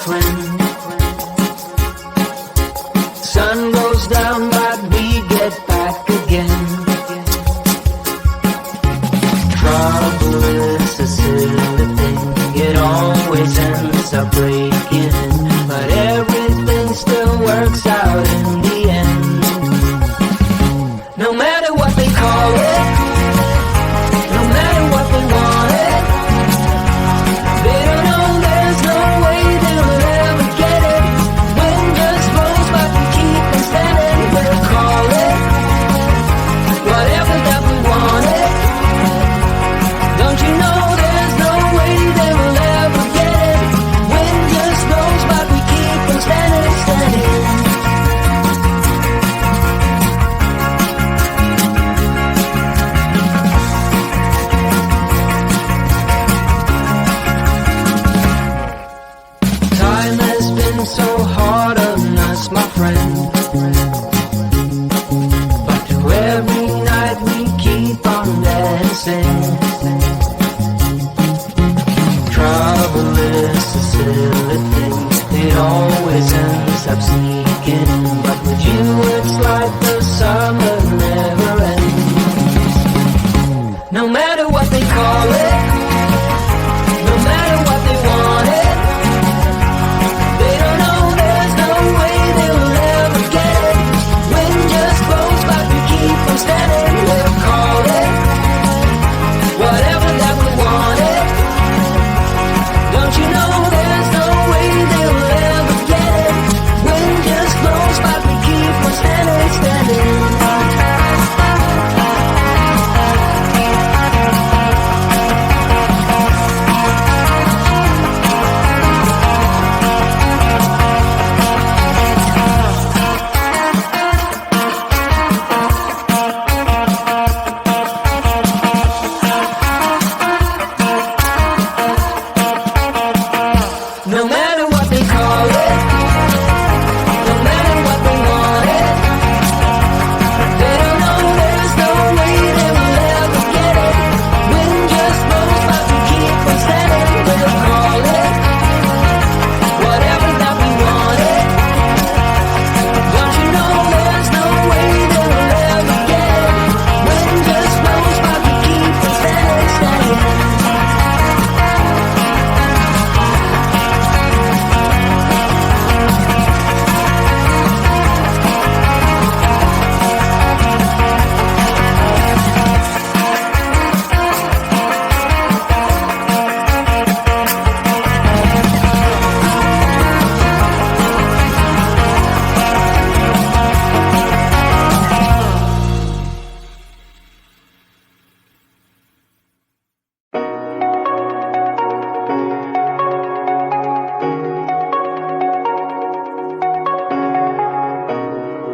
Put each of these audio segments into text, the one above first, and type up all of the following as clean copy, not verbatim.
friend. Sun goes down but we get back again. Trouble is a silly thing, it always ends up breaking, but everything still works out in the end. No matter what they call it, no matter what they want it, they don't know there's no way they'll ever get it. Wind just blows but we keep on standing. We'll call it whatever that we want it. Don't you know there's no way they will ever get it. Wind just blows but we keep on standing, standing. Time has been so hard on us, my friend, but through every night we keep on dancing. Trouble is a silly thing, it always ends up sneaking in, but with you it's like the summer never ends. No matter what they call it, no matter what they want it, they don't know there's no way they will ever get it. Wind just blows but we keep on standing. We'll call it whatever that we want it. Don't you know there's no way they will ever get it. Wind just blows but we keep on standing, standing. No matter what they call it, no matter what they want it, they don't know there's no way they will ever get it. Wind just blows but we keep on standing. We'll call it whatever that we want it. Don't you know there's no way they will ever get it. Wind just blows but we keep on standing, standing.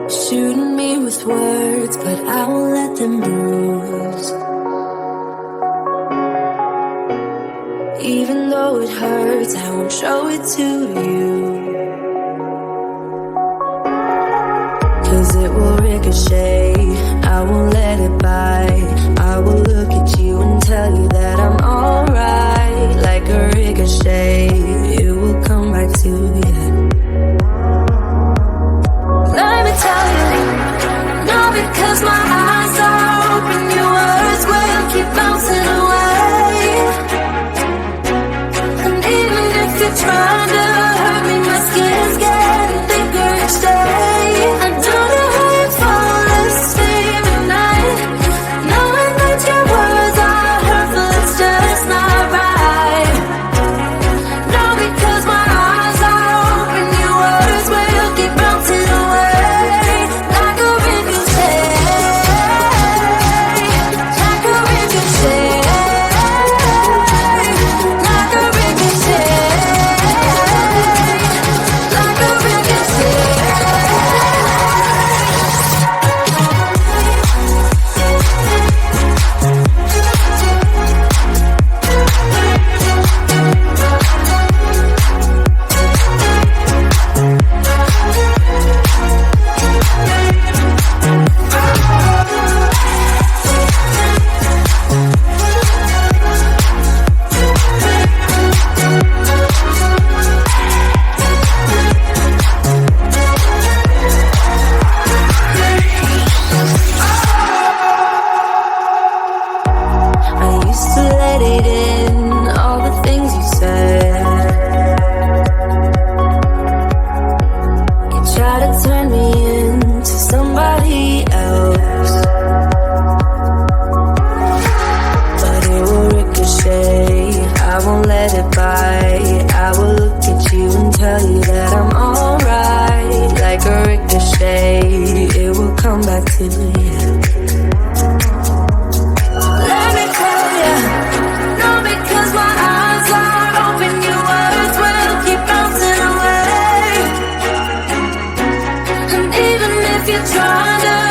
Shooting me with words, but I won't let them bruise. Even though it hurts, I won't show it to you. 'Cause it will ricochet, I won't let it bite. I will look at you and tell you that I'm alright. Like a ricochet, it will come back to you. Let me tell you, no, because my eyes are open, your words will keep bouncing away. And even if you're trying to hurt me, my skin's getting thicker each day. I don't know how you fall asleep at night, knowing that your words are hurtful, it's just not right. No, because my eyes are open, your words will keep bouncing away. Like a ricochet. to you. Let me tell you, no, because my eyes are open, your words will keep bouncing away. And even if you try to